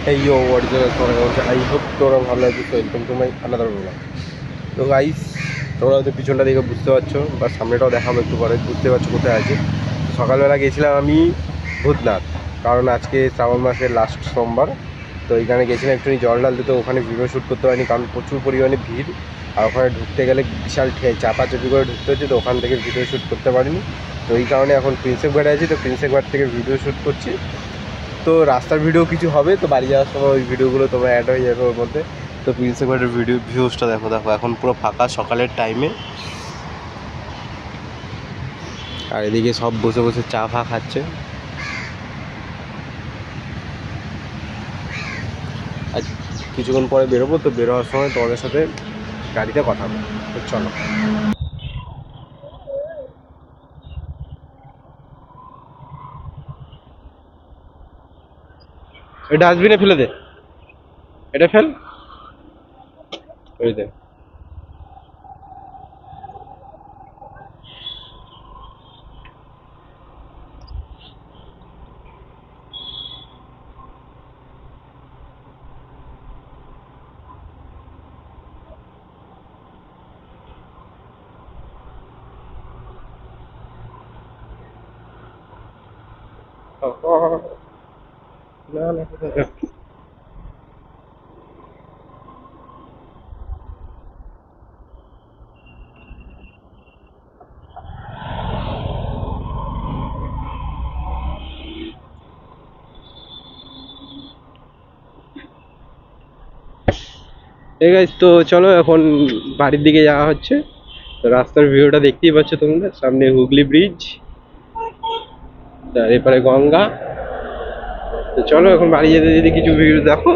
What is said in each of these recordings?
Hey yo, what is your I hope তোরা ভালো আছিস। Welcome to my another blog. তো গাইস, তোমরা হয়তো পিছনটা দেখে বুঝতে পারছো বা সামনেটাও দেখাবো একটু পরে, বুঝতে পারছো কোথায় আছে। তো সকালবেলা গেছিলাম আমি ভূতনাথ, কারণ আজকে শ্রাবণ মাসের লাস্ট সোমবার। তো এইখানে গেছিলাম একটুখানি জল ডাল দিতে, ওখানে ভিডিও শ্যুট করতে পারিনি কারণ প্রচুর পরিমাণে ভিড়, আর ওখানে ঢুকতে গেলে বিশাল চাপাচাপি করে ঢুকতে হচ্ছে, তো ওখান থেকে ভিডিও শ্যুট করতে পারিনি। তো এই কারণে এখন প্রিন্সেপ ঘাটে আছি, তো প্রিন্সেপ ঘাট থেকে ভিডিও শ্যুট করছি। তো রাস্তার ভিডিও কিছু হবে, তো বাড়ি যাওয়ার সময় ওই ভিডিওগুলো তোমরা অ্যাড হয়ে যাবে ওর মধ্যে। তো প্রিন্সেপ ঘাটের ভিউজটা দেখো এখন পুরো ফাঁকা সকালের টাইমে, আর এদিকে সব বসে বসে চা ফা খাচ্ছে। আর কিছুক্ষণ পরে বেরোবো, তো বেরোবার সময় তোমাদের সাথে গাড়িতে কথা হবে। তো চলো, ওই ডাস্টবিনে ফেলে দে, এটা ফেল, ওই দে। না না, ঠিক আছে। তো চলো এখন বাড়ির দিকে যাওয়া হচ্ছে। তো রাস্তার ভিউটা দেখতেই পাচ্ছ তোমরা, সামনে হুগলি ব্রিজ, আর এপারে গঙ্গা। তো চলো এখন বাড়ি যেতে যেতে কিছু ভিউ দেখো।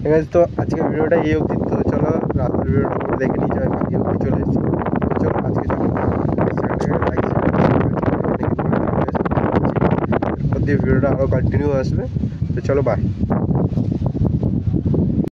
ঠিক আছে, তো আজকের ভিডিওটা এই অবধি। তো চলো রাতের ভিডিওটা পুরো দেখে নিয়ে যাবে, বাকি অবধি চলে এসেছি। চলো আজকে ভিডিওটা আরও কন্টিনিউ আসবে। তো চলো বাই।